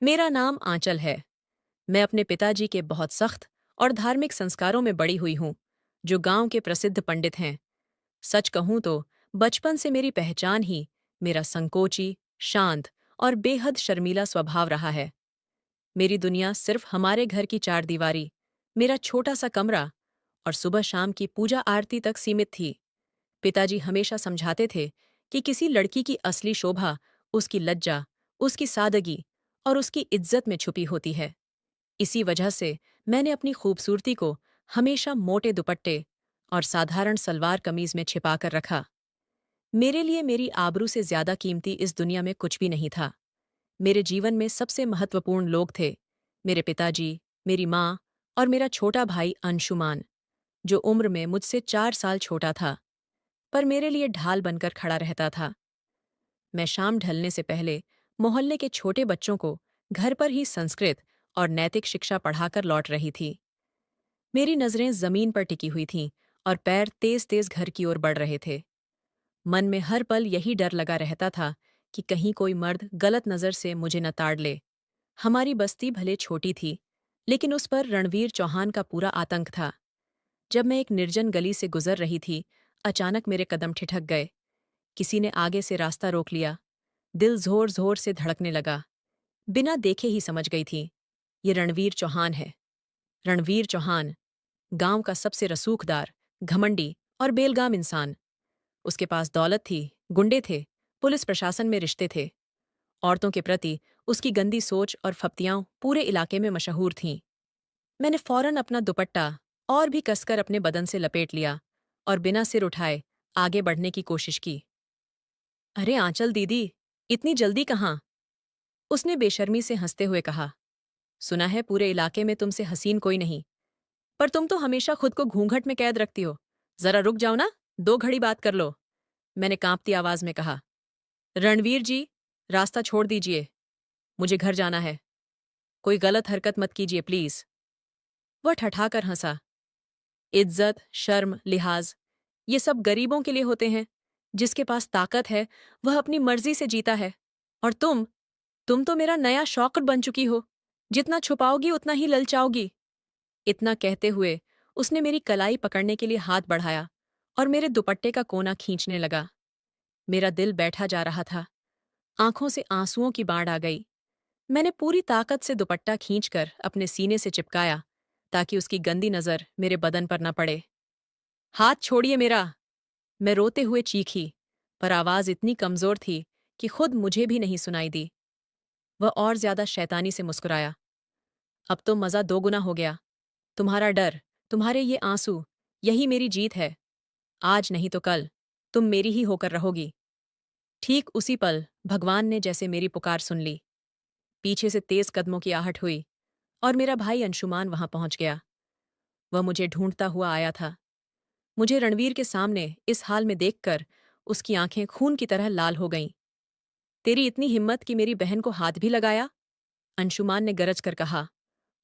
मेरा नाम आंचल है। मैं अपने पिताजी के बहुत सख्त और धार्मिक संस्कारों में बड़ी हुई हूँ, जो गांव के प्रसिद्ध पंडित हैं। सच कहूँ तो बचपन से मेरी पहचान ही मेरा संकोची, शांत और बेहद शर्मीला स्वभाव रहा है। मेरी दुनिया सिर्फ हमारे घर की चारदीवारी, मेरा छोटा सा कमरा और सुबह शाम की पूजा आरती तक सीमित थी। पिताजी हमेशा समझाते थे कि किसी लड़की की असली शोभा उसकी लज्जा, उसकी सादगी और उसकी इज्जत में छुपी होती है। इसी वजह से मैंने अपनी खूबसूरती को हमेशा मोटे दुपट्टे और साधारण सलवार कमीज में छिपाकर रखा। मेरे लिए मेरी आबरू से ज्यादा कीमती इस दुनिया में कुछ भी नहीं था। मेरे जीवन में सबसे महत्वपूर्ण लोग थे मेरे पिताजी, मेरी माँ और मेरा छोटा भाई अंशुमान, जो उम्र में मुझसे 4 साल छोटा था, पर मेरे लिए ढाल बनकर खड़ा रहता था। मैं शाम ढलने से पहले मोहल्ले के छोटे बच्चों को घर पर ही संस्कृत और नैतिक शिक्षा पढ़ाकर लौट रही थी। मेरी नजरें जमीन पर टिकी हुई थीं और पैर तेज तेज घर की ओर बढ़ रहे थे। मन में हर पल यही डर लगा रहता था कि कहीं कोई मर्द गलत नजर से मुझे न ताड़ ले। हमारी बस्ती भले छोटी थी, लेकिन उस पर रणवीर चौहान का पूरा आतंक था। जब मैं एक निर्जन गली से गुजर रही थी, अचानक मेरे कदम ठिठक गए। किसी ने आगे से रास्ता रोक लिया। दिल जोर जोर से धड़कने लगा। बिना देखे ही समझ गई थी, ये रणवीर चौहान है। रणवीर चौहान, गांव का सबसे रसूखदार, घमंडी और बेलगाम इंसान। उसके पास दौलत थी, गुंडे थे, पुलिस प्रशासन में रिश्ते थे। औरतों के प्रति उसकी गंदी सोच और फप्तियां पूरे इलाके में मशहूर थीं। मैंने फौरन अपना दुपट्टा और भी कसकर अपने बदन से लपेट लिया और बिना सिर उठाए आगे बढ़ने की कोशिश की। अरे आंचल दीदी, इतनी जल्दी कहाँ? उसने बेशर्मी से हंसते हुए कहा। सुना है पूरे इलाके में तुमसे हसीन कोई नहीं, पर तुम तो हमेशा खुद को घूंघट में कैद रखती हो। जरा रुक जाओ ना, 2 घड़ी बात कर लो। मैंने कांपती आवाज में कहा। रणवीर जी, रास्ता छोड़ दीजिए, मुझे घर जाना है। कोई गलत हरकत मत कीजिए प्लीज। वह ठठाकर हंसा। इज्जत, शर्म, लिहाज, ये सब गरीबों के लिए होते हैं। जिसके पास ताकत है वह अपनी मर्जी से जीता है। और तुम तो मेरा नया शौकत बन चुकी हो। जितना छुपाओगी उतना ही ललचाओगी। इतना कहते हुए उसने मेरी कलाई पकड़ने के लिए हाथ बढ़ाया और मेरे दुपट्टे का कोना खींचने लगा। मेरा दिल बैठा जा रहा था। आंखों से आंसुओं की बाढ़ आ गई। मैंने पूरी ताकत से दुपट्टा खींचकर अपने सीने से चिपकाया, ताकि उसकी गंदी नजर मेरे बदन पर न पड़े। हाथ छोड़िए मेरा! मैं रोते हुए चीखी, पर आवाज इतनी कमजोर थी कि खुद मुझे भी नहीं सुनाई दी। वह और ज्यादा शैतानी से मुस्कुराया। अब तो मजा दोगुना हो गया। तुम्हारा डर, तुम्हारे ये आंसू, यही मेरी जीत है। आज नहीं तो कल तुम मेरी ही होकर रहोगी। ठीक उसी पल भगवान ने जैसे मेरी पुकार सुन ली। पीछे से तेज कदमों की आहट हुई और मेरा भाई अंशुमान वहां पहुंच गया। वह मुझे ढूंढता हुआ आया था। मुझे रणवीर के सामने इस हाल में देखकर उसकी आंखें खून की तरह लाल हो गईं। तेरी इतनी हिम्मत कि मेरी बहन को हाथ भी लगाया? अंशुमान ने गरज कर कहा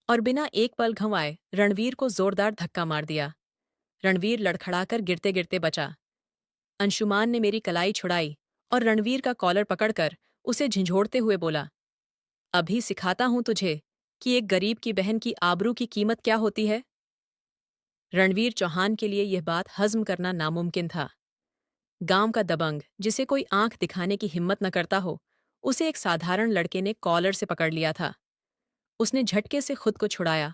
और बिना एक पल गंवाए रणवीर को जोरदार धक्का मार दिया। रणवीर लड़खड़ाकर गिरते गिरते बचा। अंशुमान ने मेरी कलाई छुड़ाई और रणवीर का कॉलर पकड़कर उसे झंझोड़ते हुए बोला, अभी सिखाता हूं तुझे कि एक गरीब की बहन की आबरू की कीमत क्या होती है। रणवीर चौहान के लिए यह बात हजम करना नामुमकिन था। गांव का दबंग, जिसे कोई आंख दिखाने की हिम्मत न करता हो, उसे एक साधारण लड़के ने कॉलर से पकड़ लिया था। उसने झटके से खुद को छुड़ाया,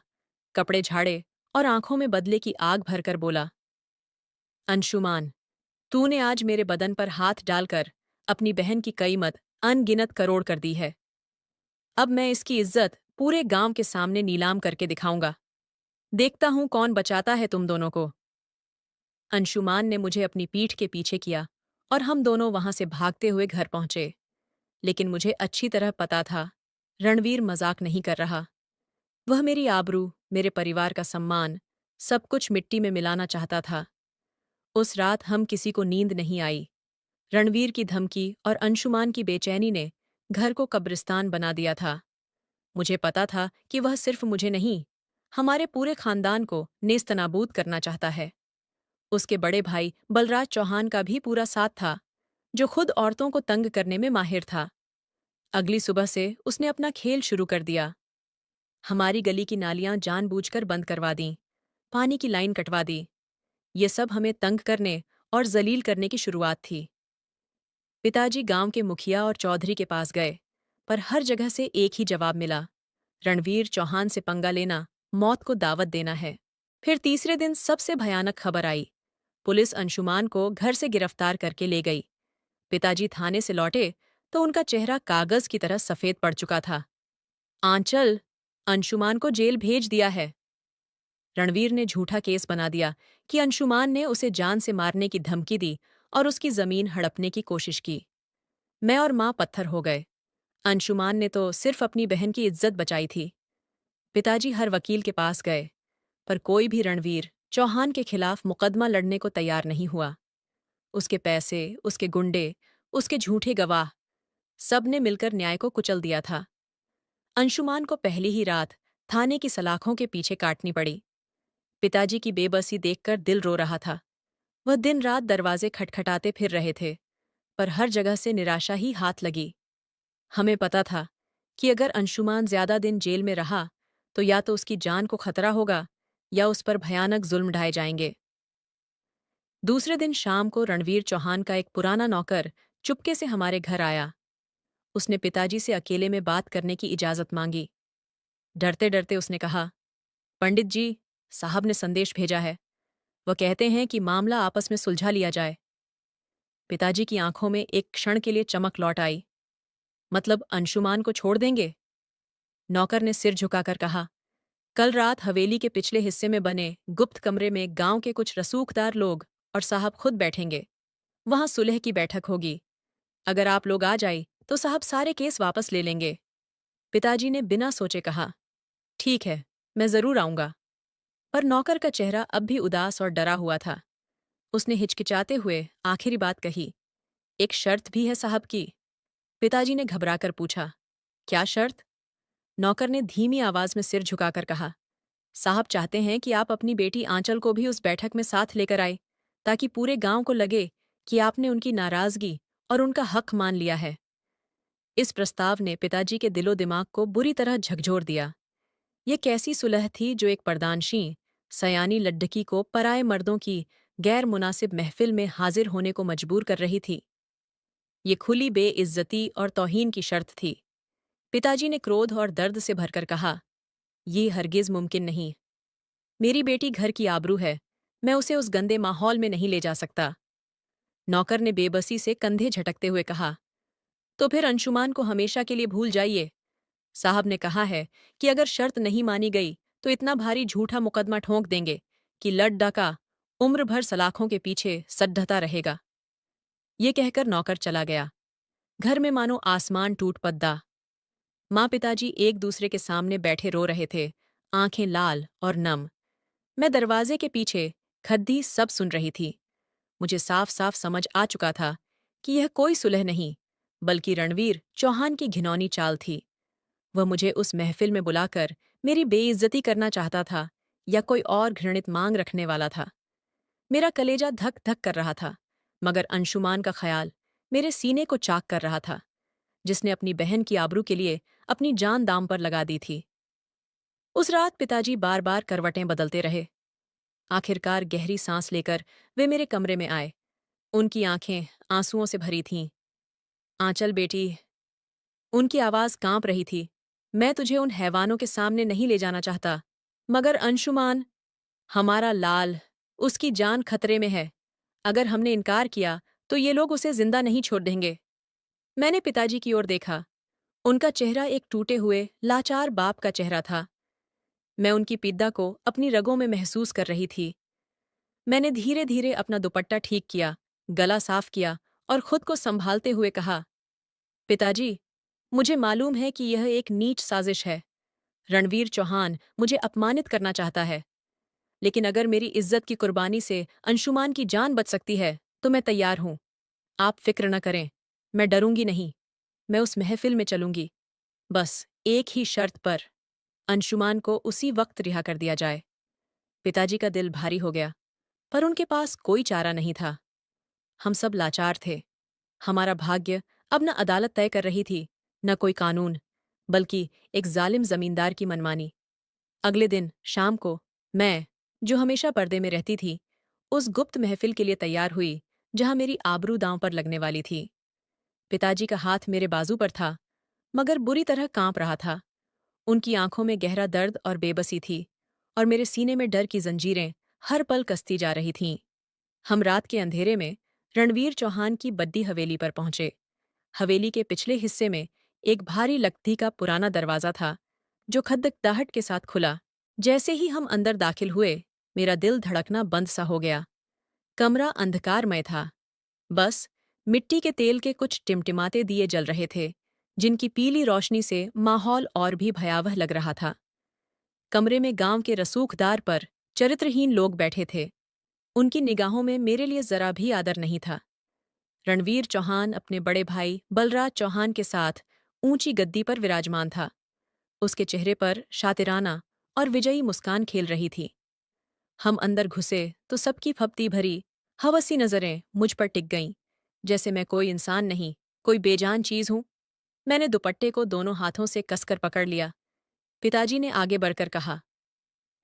कपड़े झाड़े और आंखों में बदले की आग भरकर बोला, अंशुमान, तूने आज मेरे बदन पर हाथ डालकर अपनी बहन की कीमत अनगिनत करोड़ कर दी है। अब मैं इसकी इज्जत पूरे गांव के सामने नीलाम करके दिखाऊंगा। देखता हूं कौन बचाता है तुम दोनों को। अंशुमान ने मुझे अपनी पीठ के पीछे किया और हम दोनों वहां से भागते हुए घर पहुंचे। लेकिन मुझे अच्छी तरह पता था, रणवीर मजाक नहीं कर रहा। वह मेरी आबरू, मेरे परिवार का सम्मान, सब कुछ मिट्टी में मिलाना चाहता था। उस रात हम किसी को नींद नहीं आई। रणवीर की धमकी और अंशुमान की बेचैनी ने घर को कब्रिस्तान बना दिया था। मुझे पता था कि वह सिर्फ मुझे नहीं, हमारे पूरे खानदान को नेस्तनाबूद करना चाहता है। उसके बड़े भाई बलराज चौहान का भी पूरा साथ था, जो खुद औरतों को तंग करने में माहिर था। अगली सुबह से उसने अपना खेल शुरू कर दिया। हमारी गली की नालियां जानबूझकर बंद करवा दीं, पानी की लाइन कटवा दी। ये सब हमें तंग करने और जलील करने की शुरुआत थी। पिताजी गांव के मुखिया और चौधरी के पास गए, पर हर जगह से एक ही जवाब मिला, रणवीर चौहान से पंगा लेना मौत को दावत देना है। फिर तीसरे दिन सबसे भयानक खबर आई। पुलिस अंशुमान को घर से गिरफ्तार करके ले गई। पिताजी थाने से लौटे तो उनका चेहरा कागज की तरह सफेद पड़ चुका था। आंचल, अंशुमान को जेल भेज दिया है। रणवीर ने झूठा केस बना दिया कि अंशुमान ने उसे जान से मारने की धमकी दी और उसकी जमीन हड़पने की कोशिश की। मैं और माँ पत्थर हो गए। अंशुमान ने तो सिर्फ अपनी बहन की इज्जत बचाई थी। पिताजी हर वकील के पास गए, पर कोई भी रणवीर चौहान के खिलाफ मुकदमा लड़ने को तैयार नहीं हुआ। उसके पैसे, उसके गुंडे, उसके झूठे गवाह, सब ने मिलकर न्याय को कुचल दिया था। अंशुमान को पहली ही रात थाने की सलाखों के पीछे काटनी पड़ी। पिताजी की बेबसी देखकर दिल रो रहा था। वह दिन रात दरवाजे खटखटाते फिर रहे थे, पर हर जगह से निराशा ही हाथ लगी। हमें पता था कि अगर अंशुमान ज्यादा दिन जेल में रहा तो या तो उसकी जान को खतरा होगा या उस पर भयानक जुल्म ढाए जाएंगे। दूसरे दिन शाम को रणवीर चौहान का एक पुराना नौकर चुपके से हमारे घर आया। उसने पिताजी से अकेले में बात करने की इजाजत मांगी। डरते डरते उसने कहा, पंडित जी, साहब ने संदेश भेजा है। वह कहते हैं कि मामला आपस में सुलझा लिया जाए। पिताजी की आंखों में एक क्षण के लिए चमक लौट आई। मतलब अंशुमान को छोड़ देंगे? नौकर ने सिर झुकाकर कहा, कल रात हवेली के पिछले हिस्से में बने गुप्त कमरे में गांव के कुछ रसूखदार लोग और साहब खुद बैठेंगे। वहां सुलह की बैठक होगी। अगर आप लोग आ जाए तो साहब सारे केस वापस ले लेंगे। पिताजी ने बिना सोचे कहा, ठीक है, मैं जरूर आऊंगा। पर नौकर का चेहरा अब भी उदास और डरा हुआ था। उसने हिचकिचाते हुए आखिरी बात कही, एक शर्त भी है साहब की। पिताजी ने घबराकर पूछा, क्या शर्त? नौकर ने धीमी आवाज में सिर झुकाकर कहा, साहब चाहते हैं कि आप अपनी बेटी आंचल को भी उस बैठक में साथ लेकर आए, ताकि पूरे गांव को लगे कि आपने उनकी नाराजगी और उनका हक मान लिया है। इस प्रस्ताव ने पिताजी के दिलो दिमाग को बुरी तरह झकझोर दिया। ये कैसी सुलह थी जो एक परदानशी, सयानी लड्ढकी को पराए मर्दों की गैर मुनासिब महफिल में हाजिर होने को मजबूर कर रही थी। ये खुली बेइज्जती और तौहीन की शर्त थी। पिताजी ने क्रोध और दर्द से भरकर कहा, ये हरगिज मुमकिन नहीं। मेरी बेटी घर की आबरू है, मैं उसे उस गंदे माहौल में नहीं ले जा सकता। नौकर ने बेबसी से कंधे झटकते हुए कहा, तो फिर अंशुमान को हमेशा के लिए भूल जाइए। साहब ने कहा है कि अगर शर्त नहीं मानी गई तो इतना भारी झूठा मुकदमा ठोंक देंगे कि लड डाका उम्र भर सलाखों के पीछे सड्ढता रहेगा। ये कहकर नौकर चला गया। घर में मानो आसमान टूट पद्दा। माँ पिताजी एक दूसरे के सामने बैठे रो रहे थे, आंखें लाल और नम। मैं दरवाजे के पीछे खद्दी सब सुन रही थी। मुझे साफ साफ समझ आ चुका था कि यह कोई सुलह नहीं, बल्कि रणवीर चौहान की घिनौनी चाल थी। वह मुझे उस महफिल में बुलाकर मेरी बेइज्जती करना चाहता था या कोई और घृणित मांग रखने वाला था। मेरा कलेजा धक धक कर रहा था, मगर अंशुमान का ख्याल मेरे सीने को चाक कर रहा था, जिसने अपनी बहन की आबरू के लिए अपनी जान दांव पर लगा दी थी। उस रात पिताजी बार बार करवटें बदलते रहे। आखिरकार गहरी सांस लेकर वे मेरे कमरे में आए। उनकी आंखें आंसुओं से भरी थीं। आंचल बेटी, उनकी आवाज कांप रही थी, मैं तुझे उन हैवानों के सामने नहीं ले जाना चाहता, मगर अंशुमान, हमारा लाल, उसकी जान खतरे में है। अगर हमने इनकार किया तो ये लोग उसे जिंदा नहीं छोड़ देंगे। मैंने पिताजी की ओर देखा। उनका चेहरा एक टूटे हुए लाचार बाप का चेहरा था। मैं उनकी पीड़ा को अपनी रगों में महसूस कर रही थी। मैंने धीरे धीरे अपना दुपट्टा ठीक किया, गला साफ किया और खुद को संभालते हुए कहा, पिताजी, मुझे मालूम है कि यह एक नीच साजिश है। रणवीर चौहान मुझे अपमानित करना चाहता है, लेकिन अगर मेरी इज्जत की कुर्बानी से अंशुमान की जान बच सकती है तो मैं तैयार हूं। आप फिक्र न करें, मैं डरूंगी नहीं। मैं उस महफिल में चलूंगी, बस एक ही शर्त पर, अंशुमान को उसी वक्त रिहा कर दिया जाए। पिताजी का दिल भारी हो गया, पर उनके पास कोई चारा नहीं था। हम सब लाचार थे। हमारा भाग्य अब न अदालत तय कर रही थी, न कोई कानून, बल्कि एक जालिम जमींदार की मनमानी। अगले दिन शाम को मैं, जो हमेशा पर्दे में रहती थी, उस गुप्त महफिल के लिए तैयार हुई जहां मेरी आबरू दांव पर लगने वाली थी। पिताजी का हाथ मेरे बाजू पर था, मगर बुरी तरह कांप रहा था। उनकी आंखों में गहरा दर्द और बेबसी थी, और मेरे सीने में डर की जंजीरें हर पल कसती जा रही थीं। हम रात के अंधेरे में रणवीर चौहान की बद्दी हवेली पर पहुंचे। हवेली के पिछले हिस्से में एक भारी लकड़ी का पुराना दरवाजा था, जो खदखदाहट के साथ खुला। जैसे ही हम अंदर दाखिल हुए, मेरा दिल धड़कना बंद सा हो गया। कमरा अंधकारमय था। बस मिट्टी के तेल के कुछ टिमटिमाते दिए जल रहे थे, जिनकी पीली रोशनी से माहौल और भी भयावह लग रहा था। कमरे में गांव के रसूखदार पर चरित्रहीन लोग बैठे थे। उनकी निगाहों में मेरे लिए जरा भी आदर नहीं था। रणवीर चौहान अपने बड़े भाई बलराज चौहान के साथ ऊंची गद्दी पर विराजमान था। उसके चेहरे पर शातिराना और विजयी मुस्कान खेल रही थी। हम अंदर घुसे तो सबकी फपती भरी हवसी नजरें मुझ पर टिक गईं, जैसे मैं कोई इंसान नहीं, कोई बेजान चीज हूं। मैंने दुपट्टे को दोनों हाथों से कसकर पकड़ लिया। पिताजी ने आगे बढ़कर कहा,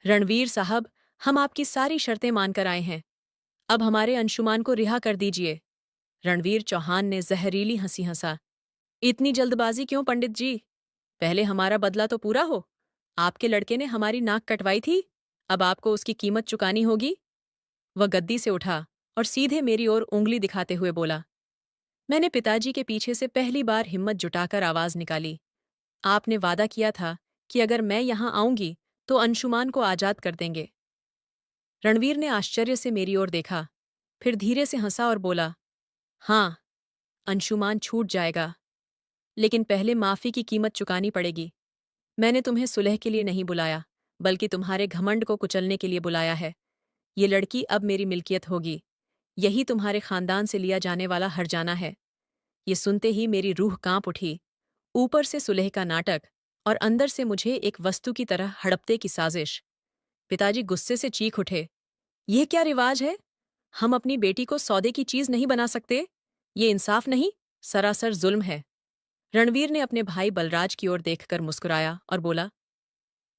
रणवीर साहब, हम आपकी सारी शर्तें मानकर आए हैं। अब हमारे अंशुमान को रिहा कर दीजिए। रणवीर चौहान ने जहरीली हंसी हंसा। इतनी जल्दबाजी क्यों पंडित जी? पहले हमारा बदला तो पूरा हो। आपके लड़के ने हमारी नाक कटवाई थी, अब आपको उसकी कीमत चुकानी होगी। वह गद्दी से उठा और सीधे मेरी ओर उंगली दिखाते हुए बोला। मैंने पिताजी के पीछे से पहली बार हिम्मत जुटाकर आवाज निकाली। आपने वादा किया था कि अगर मैं यहां आऊंगी तो अंशुमान को आजाद कर देंगे। रणवीर ने आश्चर्य से मेरी ओर देखा, फिर धीरे से हंसा और बोला, हाँ, अंशुमान छूट जाएगा, लेकिन पहले माफी की कीमत चुकानी पड़ेगी। मैंने तुम्हें सुलह के लिए नहीं बुलाया, बल्कि तुम्हारे घमंड को कुचलने के लिए बुलाया है। ये लड़की अब मेरी मिल्कियत होगी। यही तुम्हारे खानदान से लिया जाने वाला हर्जाना है। ये सुनते ही मेरी रूह कांप उठी। ऊपर से सुलह का नाटक और अंदर से मुझे एक वस्तु की तरह हड़पते की साजिश। पिताजी गुस्से से चीख उठे, यह क्या रिवाज है? हम अपनी बेटी को सौदे की चीज नहीं बना सकते। ये इंसाफ नहीं, सरासर जुल्म है। रणवीर ने अपने भाई बलराज की ओर देखकर मुस्कुराया और बोला,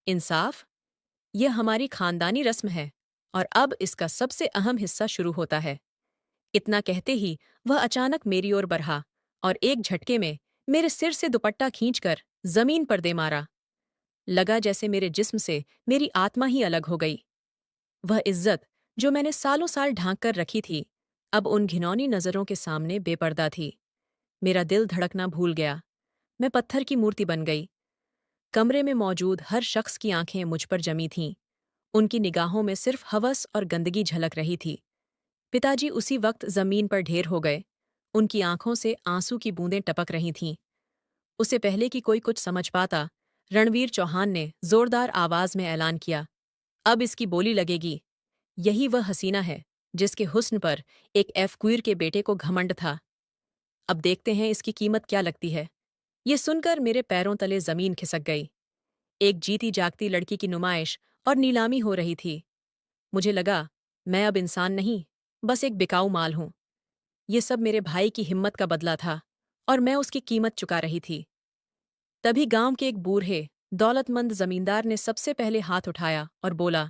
इंसाफ? यह हमारी खानदानी रस्म है, और अब इसका सबसे अहम हिस्सा शुरू होता है। इतना कहते ही वह अचानक मेरी ओर बढ़ा और एक झटके में मेरे सिर से दुपट्टा खींचकर जमीन पर दे मारा। लगा जैसे मेरे जिस्म से मेरी आत्मा ही अलग हो गई। वह इज्जत जो मैंने सालों साल ढांक कर रखी थी, अब उन घिनौनी नजरों के सामने बेपर्दा थी। मेरा दिल धड़कना भूल गया। मैं पत्थर की मूर्ति बन गई। कमरे में मौजूद हर शख्स की आंखें मुझ पर जमी थीं। उनकी निगाहों में सिर्फ हवस और गंदगी झलक रही थी। पिताजी उसी वक्त जमीन पर ढेर हो गए। उनकी आंखों से आंसू की बूंदें टपक रही थीं। उससे पहले कि कोई कुछ समझ पाता, रणवीर चौहान ने जोरदार आवाज में ऐलान किया, अब इसकी बोली लगेगी। यही वह हसीना है जिसके हुस्न पर एक एफक्वीर के बेटे को घमंड था। अब देखते हैं इसकी कीमत क्या लगती है। ये सुनकर मेरे पैरों तले जमीन खिसक गई। एक जीती जागती लड़की की नुमाइश और नीलामी हो रही थी। मुझे लगा, मैं अब इंसान नहीं, बस एक बिकाऊ माल हूं। ये सब मेरे भाई की हिम्मत का बदला था, और मैं उसकी कीमत चुका रही थी। तभी गांव के एक बूढ़े दौलतमंद जमींदार ने सबसे पहले हाथ उठाया और बोला,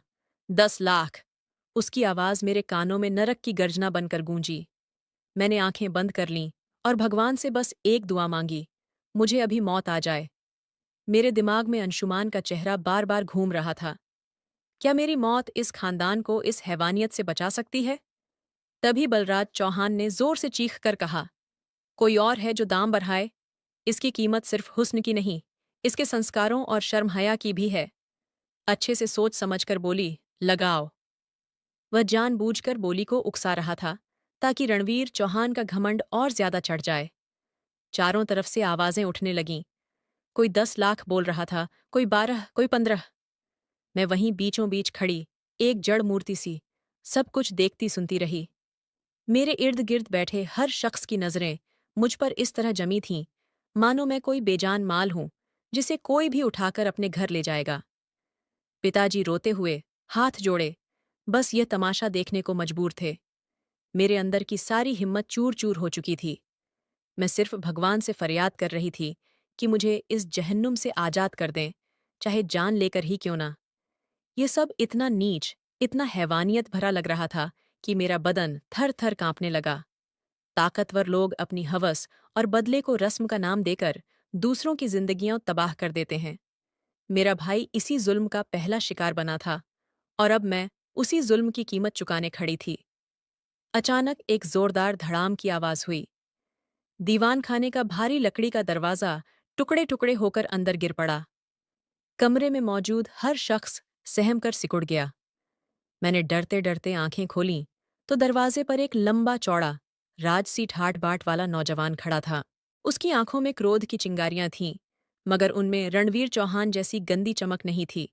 10 लाख। उसकी आवाज मेरे कानों में नरक की गर्जना बनकर गूंजी। मैंने आंखें बंद कर लीं और भगवान से बस एक दुआ मांगी, मुझे अभी मौत आ जाए। मेरे दिमाग में अंशुमान का चेहरा बार बार घूम रहा था। क्या मेरी मौत इस खानदान को इस हैवानियत से बचा सकती है? तभी बलराज चौहान ने जोर से चीख कर कहा, कोई और है जो दाम बढ़ाए? इसकी कीमत सिर्फ हुस्न की नहीं, इसके संस्कारों और शर्म हया की भी है। अच्छे से सोच समझकर बोली, लगाओ। वह जानबूझकर बोली को उकसा रहा था, ताकि रणवीर चौहान का घमंड और ज्यादा चढ़ जाए। चारों तरफ से आवाजें उठने लगीं। कोई 10 लाख बोल रहा था, कोई 12, कोई 15। मैं वहीं बीचों बीच खड़ी, एक जड़ मूर्ति सी, सब कुछ देखती सुनती रही। मेरे इर्द गिर्द बैठे हर शख्स की नजरें मुझ पर इस तरह जमी थीं, मानो मैं कोई बेजान माल हूं, जिसे कोई भी उठाकर अपने घर ले जाएगा। पिताजी रोते हुए, हाथ जोड़े, बस यह तमाशा देखने को मजबूर थे। मेरे अंदर की सारी हिम्मत चूर चूर हो चुकी थी। मैं सिर्फ भगवान से फरियाद कर रही थी कि मुझे इस जहन्नुम से आजाद कर दें, चाहे जान लेकर ही क्यों ना। ये सब इतना नीच, इतना हैवानियत भरा लग रहा था कि मेरा बदन थर-थर कांपने लगा। ताकतवर लोग अपनी हवस और बदले को रस्म का नाम देकर दूसरों की जिंदगियां तबाह कर देते हैं। मेरा भाई इसी जुल्म का पहला शिकार बना था और अब मैं उसी जुल्म की कीमत चुकाने खड़ी थी। अचानक एक जोरदार धड़ाम की आवाज हुई। दीवान खाने का भारी लकड़ी का दरवाजा टुकड़े टुकड़े होकर अंदर गिर पड़ा। कमरे में मौजूद हर शख्स सहम कर सिकुड़ गया। मैंने डरते डरते आंखें खोलीं तो दरवाजे पर एक लंबा चौड़ा राजसी ठाट बाट वाला नौजवान खड़ा था। उसकी आंखों में क्रोध की चिंगारियां थीं, मगर उनमें रणवीर चौहान जैसी गंदी चमक नहीं थी।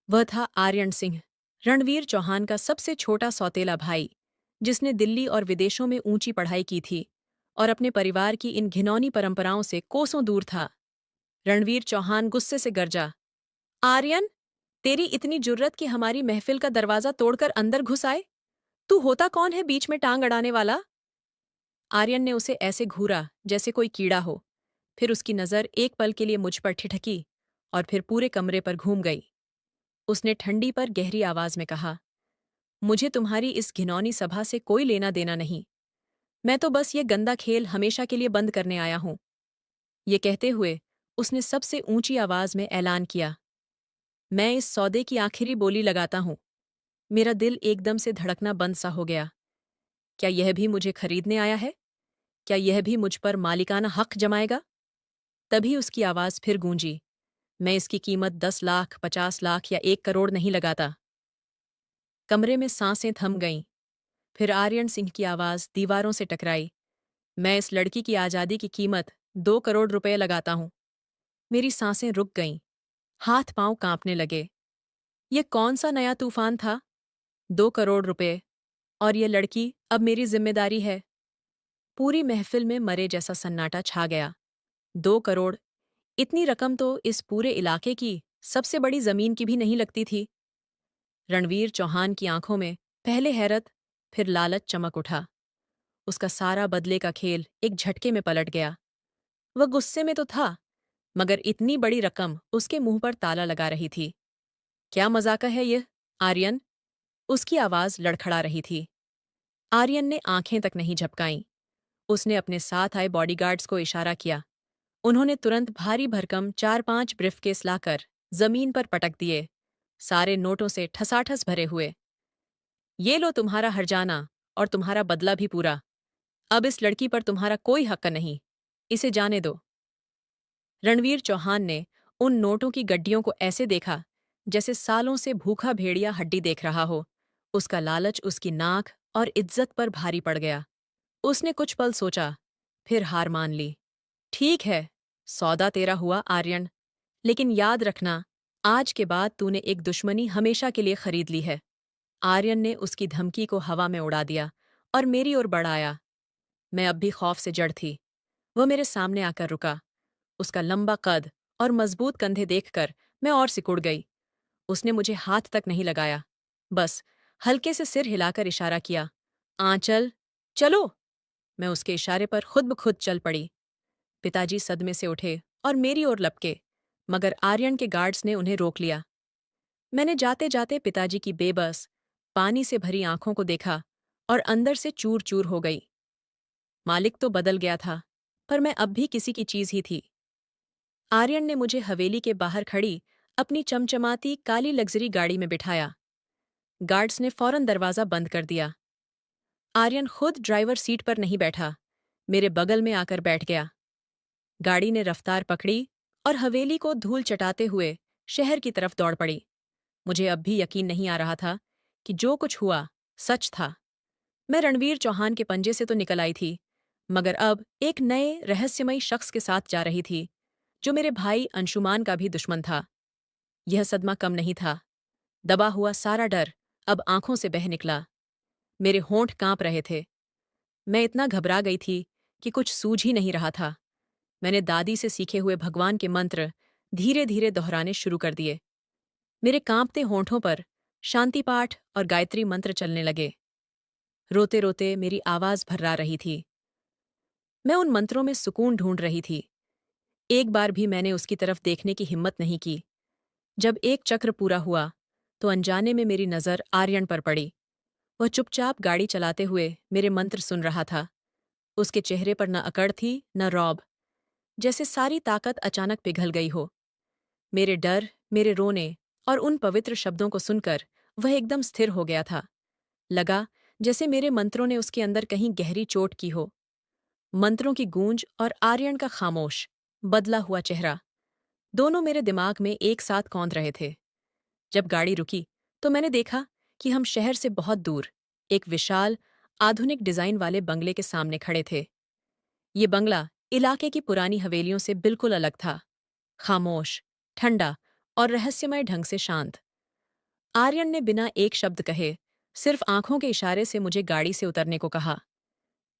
वह था आर्यन सिंह, रणवीर चौहान का सबसे छोटा सौतेला भाई, जिसने दिल्ली और विदेशों में ऊंची पढ़ाई की थी और अपने परिवार की इन घिनौनी परंपराओं से कोसों दूर था। रणवीर चौहान गुस्से से गरजा, आर्यन, तेरी इतनी जुर्रत कि हमारी महफिल का दरवाजा तोड़कर अंदर घुस आए? तू होता कौन है बीच में टांग अड़ाने वाला? आर्यन ने उसे ऐसे घूरा जैसे कोई कीड़ा हो। फिर उसकी नजर एक पल के लिए मुझ पर ठिठकी और फिर पूरे कमरे पर घूम गई। उसने ठंडी पर गहरी आवाज में कहा, मुझे तुम्हारी इस घिनौनी सभा से कोई लेना देना नहीं। मैं तो बस ये गंदा खेल हमेशा के लिए बंद करने आया हूं। ये कहते हुए उसने सबसे ऊंची आवाज में ऐलान किया, मैं इस सौदे की आखिरी बोली लगाता हूं। मेरा दिल एकदम से धड़कना बंद सा हो गया। क्या यह भी मुझे खरीदने आया है? क्या यह भी मुझ पर मालिकाना हक जमाएगा? तभी उसकी आवाज फिर गूंजी, मैं इसकी कीमत 10 लाख, 50 लाख या 1 करोड़ नहीं लगाता। कमरे में सांसें थम गईं। फिर आर्यन सिंह की आवाज दीवारों से टकराई, मैं इस लड़की की आजादी की कीमत 2 करोड़ रुपए लगाता हूं। मेरी सांसें रुक गईं, हाथ पांव कांपने लगे। ये कौन सा नया तूफान था? 2 करोड़ रुपए, और ये लड़की अब मेरी जिम्मेदारी है। पूरी महफिल में मरे जैसा सन्नाटा छा गया। 2 करोड़, इतनी रकम तो इस पूरे इलाके की सबसे बड़ी जमीन की भी नहीं लगती थी। रणवीर चौहान की आंखों में पहले हैरत, फिर लालच चमक उठा। उसका सारा बदले का खेल एक झटके में पलट गया। वह गुस्से में तो था, मगर इतनी बड़ी रकम उसके मुंह पर ताला लगा रही थी। क्या मजाक है यह, आर्यन? उसकी आवाज लड़खड़ा रही थी। आर्यन ने आंखें तक नहीं झपकाईं। उसने अपने साथ आए बॉडीगार्ड्स को इशारा किया। उन्होंने तुरंत भारी भरकम 4-5 ब्रीफकेस लाकर जमीन पर पटक दिए, सारे नोटों से ठसाठस भरे हुए। ये लो तुम्हारा हर्जाना और तुम्हारा बदला भी पूरा। अब इस लड़की पर तुम्हारा कोई हक नहीं। इसे जाने दो। रणवीर चौहान ने उन नोटों की गड्डियों को ऐसे देखा जैसे सालों से भूखा भेड़िया हड्डी देख रहा हो। उसका लालच उसकी नाक और इज्जत पर भारी पड़ गया। उसने कुछ पल सोचा, फिर हार मान ली। ठीक है, सौदा तेरा हुआ आर्यन, लेकिन याद रखना, आज के बाद तूने एक दुश्मनी हमेशा के लिए खरीद ली है। आर्यन ने उसकी धमकी को हवा में उड़ा दिया और मेरी ओर बढ़ाया। मैं अब भी खौफ से जड़ थी। वह मेरे सामने आकर रुका। उसका लंबा कद और मजबूत कंधे देखकर मैं और सिकुड़ गई। उसने मुझे हाथ तक नहीं लगाया, बस हल्के से सिर हिलाकर इशारा किया, आंचल, चलो। मैं उसके इशारे पर खुद ब खुद चल पड़ी। पिताजी सदमे से उठे और मेरी ओर लपके, मगर आर्यन के गार्ड्स ने उन्हें रोक लिया। मैंने जाते जाते पिताजी की बेबस, पानी से भरी आंखों को देखा और अंदर से चूर चूर हो गई। मालिक तो बदल गया था, पर मैं अब भी किसी की चीज ही थी। आर्यन ने मुझे हवेली के बाहर खड़ी अपनी चमचमाती काली लग्जरी गाड़ी में बिठाया। गार्ड्स ने फौरन दरवाजा बंद कर दिया। आर्यन खुद ड्राइवर सीट पर नहीं बैठा, मेरे बगल में आकर बैठ गया। गाड़ी ने रफ्तार पकड़ी और हवेली को धूल चटाते हुए शहर की तरफ दौड़ पड़ी। मुझे अब भी यकीन नहीं आ रहा था कि जो कुछ हुआ सच था। मैं रणवीर चौहान के पंजे से तो निकल आई थी, मगर अब एक नए रहस्यमयी शख्स के साथ जा रही थी, जो मेरे भाई अंशुमान का भी दुश्मन था। यह सदमा कम नहीं था। दबा हुआ सारा डर अब आंखों से बह निकला। मेरे होंठ कांप रहे थे। मैं इतना घबरा गई थी कि कुछ सूझ ही नहीं रहा था। मैंने दादी से सीखे हुए भगवान के मंत्र धीरे धीरे दोहराने शुरू कर दिए। मेरे कांपते होंठों पर शांति पाठ और गायत्री मंत्र चलने लगे। रोते रोते मेरी आवाज भर्रा रही थी। मैं उन मंत्रों में सुकून ढूंढ रही थी। एक बार भी मैंने उसकी तरफ देखने की हिम्मत नहीं की। जब एक चक्र पूरा हुआ, तो अनजाने में मेरी नज़र आर्यन पर पड़ी। वह चुपचाप गाड़ी चलाते हुए मेरे मंत्र सुन रहा था। उसके चेहरे पर न अकड़ थी, न रौब, जैसे सारी ताकत अचानक पिघल गई हो। मेरे डर, मेरे रोने और उन पवित्र शब्दों को सुनकर वह एकदम स्थिर हो गया था। लगा जैसे मेरे मंत्रों ने उसके अंदर कहीं गहरी चोट की हो। मंत्रों की गूंज और आर्यन का खामोश, बदला हुआ चेहरा, दोनों मेरे दिमाग में एक साथ कौंध रहे थे। जब गाड़ी रुकी, तो मैंने देखा कि हम शहर से बहुत दूर एक विशाल, आधुनिक डिजाइन वाले बंगले के सामने खड़े थे। ये बंगला इलाके की पुरानी हवेलियों से बिल्कुल अलग था, खामोश, ठंडा और रहस्यमय ढंग से शांत। आर्यन ने बिना एक शब्द कहे, सिर्फ आंखों के इशारे से मुझे गाड़ी से उतरने को कहा।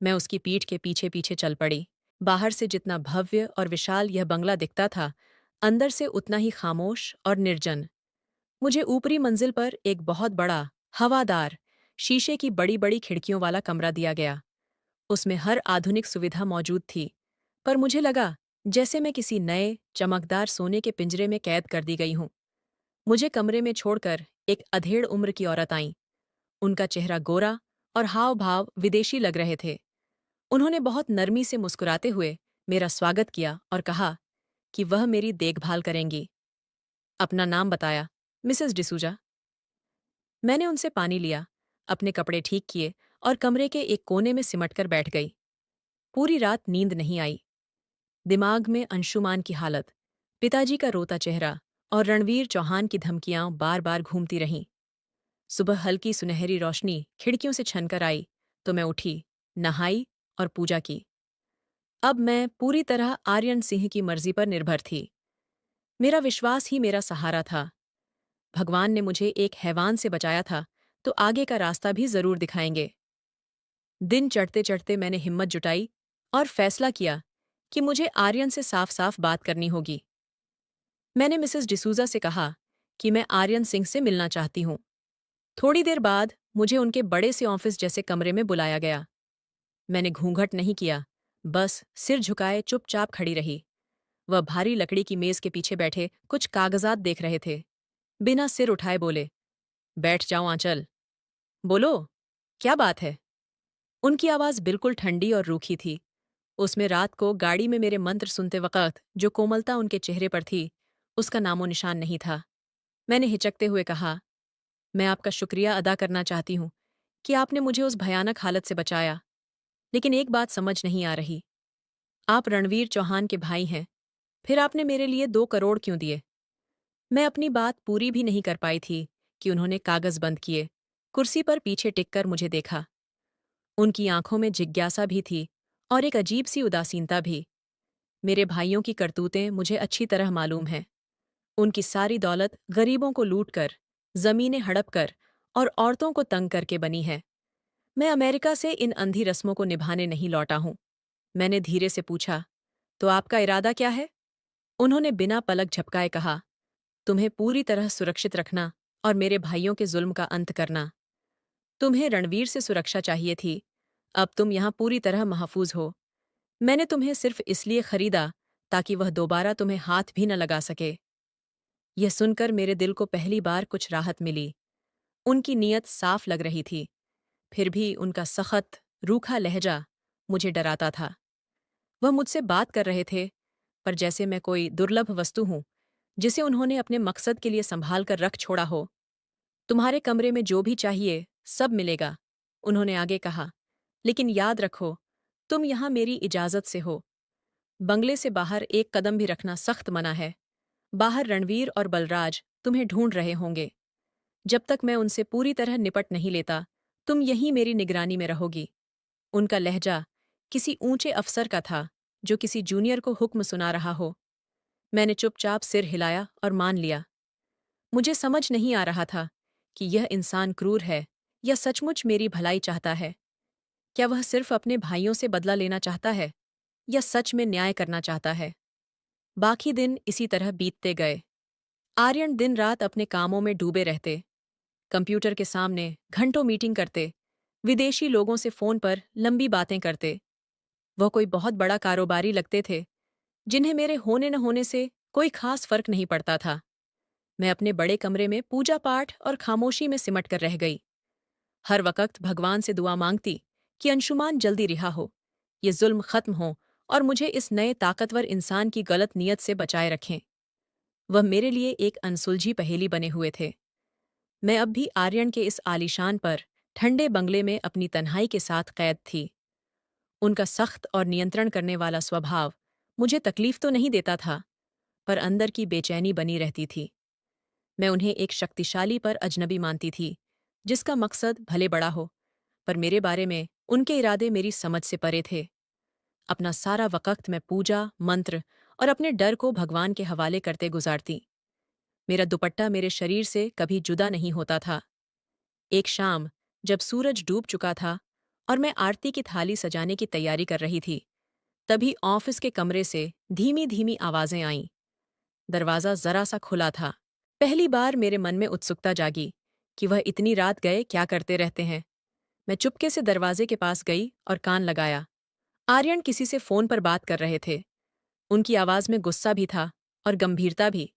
मैं उसकी पीठ के पीछे पीछे चल पड़ी। बाहर से जितना भव्य और विशाल यह बंगला दिखता था, अंदर से उतना ही खामोश और निर्जन। मुझे ऊपरी मंजिल पर एक बहुत बड़ा, हवादार, शीशे की बड़ी बड़ी खिड़कियों वाला कमरा दिया गया। उसमें हर आधुनिक सुविधा मौजूद थी, पर मुझे लगा जैसे मैं किसी नए, चमकदार सोने के पिंजरे में कैद कर दी गई हूं। मुझे कमरे में छोड़कर एक अधेड़ उम्र की औरत आई। उनका चेहरा गोरा और हाव भाव विदेशी लग रहे थे। उन्होंने बहुत नरमी से मुस्कुराते हुए मेरा स्वागत किया और कहा कि वह मेरी देखभाल करेंगी। अपना नाम बताया, मिसेस डिसूजा। मैंने उनसे पानी लिया, अपने कपड़े ठीक किए और कमरे के एक कोने में सिमटकर बैठ गई। पूरी रात नींद नहीं आई। दिमाग में अंशुमान की हालत, पिताजी का रोता चेहरा और रणवीर चौहान की धमकियां बार बार घूमती रहीं। सुबह हल्की सुनहरी रोशनी खिड़कियों से छनकर आई, तो मैं उठी, नहाई और पूजा की। अब मैं पूरी तरह आर्यन सिंह की मर्जी पर निर्भर थी। मेरा विश्वास ही मेरा सहारा था। भगवान ने मुझे एक हैवान से बचाया था, तो आगे का रास्ता भी जरूर दिखाएंगे। दिन चढ़ते चढ़ते मैंने हिम्मत जुटाई और फैसला किया कि मुझे आर्यन से साफ साफ बात करनी होगी। मैंने मिसेस डिसूजा से कहा कि मैं आर्यन सिंह से मिलना चाहती हूँ। थोड़ी देर बाद मुझे उनके बड़े से ऑफिस जैसे कमरे में बुलाया गया। मैंने घूंघट नहीं किया, बस सिर झुकाए चुपचाप खड़ी रही। वह भारी लकड़ी की मेज के पीछे बैठे कुछ कागजात देख रहे थे। बिना सिर उठाए बोले, बैठ जाओ आंचल। बोलो, क्या बात है? उनकी आवाज बिल्कुल ठंडी और रूखी थी। उसमें रात को गाड़ी में मेरे मंत्र सुनते वक़्त जो कोमलता उनके चेहरे पर थी, उसका नामो निशान नहीं था। मैंने हिचकते हुए कहा, मैं आपका शुक्रिया अदा करना चाहती हूँ कि आपने मुझे उस भयानक हालत से बचाया। लेकिन एक बात समझ नहीं आ रही। आप रणवीर चौहान के भाई हैं, फिर आपने मेरे लिए 2 करोड़ क्यों दिए? मैं अपनी बात पूरी भी नहीं कर पाई थी कि उन्होंने कागज बंद किए, कुर्सी पर पीछे टिककर मुझे देखा। उनकी आंखों में जिज्ञासा भी थी और एक अजीब सी उदासीनता भी। मेरे भाइयों की करतूतें मुझे अच्छी तरह मालूम हैं। उनकी सारी दौलत गरीबों को लूटकर, जमीनें हड़प कर और औरतों को तंग करके बनी है। मैं अमेरिका से इन अंधी रस्मों को निभाने नहीं लौटा हूं। मैंने धीरे से पूछा, तो आपका इरादा क्या है? उन्होंने बिना पलक झपकाए कहा, तुम्हें पूरी तरह सुरक्षित रखना और मेरे भाइयों के जुल्म का अंत करना। तुम्हें रणवीर से सुरक्षा चाहिए थी, अब तुम यहां पूरी तरह महफूज हो। मैंने तुम्हें सिर्फ इसलिए खरीदा ताकि वह दोबारा तुम्हें हाथ भी न लगा सके। यह सुनकर मेरे दिल को पहली बार कुछ राहत मिली। उनकी नीयत साफ लग रही थी, फिर भी उनका सख्त, रूखा लहजा मुझे डराता था। वह मुझसे बात कर रहे थे, पर जैसे मैं कोई दुर्लभ वस्तु हूं, जिसे उन्होंने अपने मकसद के लिए संभाल कर रख छोड़ा हो। तुम्हारे कमरे में जो भी चाहिए, सब मिलेगा, उन्होंने आगे कहा। लेकिन याद रखो, तुम यहां मेरी इजाजत से हो। बंगले से बाहर एक कदम भी रखना सख्त मना है। बाहर रणवीर और बलराज तुम्हें ढूंढ रहे होंगे। जब तक मैं उनसे पूरी तरह निपट नहीं लेता, तुम यहीं मेरी निगरानी में रहोगी। उनका लहजा किसी ऊंचे अफसर का था, जो किसी जूनियर को हुक्म सुना रहा हो। मैंने चुपचाप सिर हिलाया और मान लिया। मुझे समझ नहीं आ रहा था कि यह इंसान क्रूर है या सचमुच मेरी भलाई चाहता है। क्या वह सिर्फ अपने भाइयों से बदला लेना चाहता है या सच में न्याय करना चाहता है? बाकी दिन इसी तरह बीतते गए। आर्यन दिन रात अपने कामों में डूबे रहते, कंप्यूटर के सामने घंटों मीटिंग करते, विदेशी लोगों से फोन पर लंबी बातें करते। वह कोई बहुत बड़ा कारोबारी लगते थे, जिन्हें मेरे होने न होने से कोई खास फर्क नहीं पड़ता था। मैं अपने बड़े कमरे में पूजा पाठ और खामोशी में सिमट कर रह गई। हर वक्त भगवान से दुआ मांगती कि अंशुमान जल्दी रिहा हो, ये जुल्म खत्म हो और मुझे इस नए ताकतवर इंसान की गलत नीयत से बचाए रखें। वह मेरे लिए एक अनसुलझी पहेली बने हुए थे। मैं अब भी आर्यन के इस आलीशान पर ठंडे बंगले में अपनी तन्हाई के साथ कैद थी। उनका सख्त और नियंत्रण करने वाला स्वभाव मुझे तकलीफ तो नहीं देता था, पर अंदर की बेचैनी बनी रहती थी। मैं उन्हें एक शक्तिशाली पर अजनबी मानती थी, जिसका मकसद भले बड़ा हो, पर मेरे बारे में उनके इरादे मेरी समझ से परे थे। अपना सारा वक़्त मैं पूजा, मंत्र और अपने डर को भगवान के हवाले करते गुजारती। मेरा दुपट्टा मेरे शरीर से कभी जुदा नहीं होता था। एक शाम, जब सूरज डूब चुका था और मैं आरती की थाली सजाने की तैयारी कर रही थी, तभी ऑफिस के कमरे से धीमी-धीमी आवाज़ें आईं। दरवाज़ा ज़रा सा खुला था। पहली बार मेरे मन में उत्सुकता जागी कि वह इतनी रात गए क्या करते रहते हैं। मैं चुपके से दरवाजे के पास गई और कान लगाया। आर्यन किसी से फ़ोन पर बात कर रहे थे। उनकी आवाज़ में गुस्सा भी था और गंभीरता भी।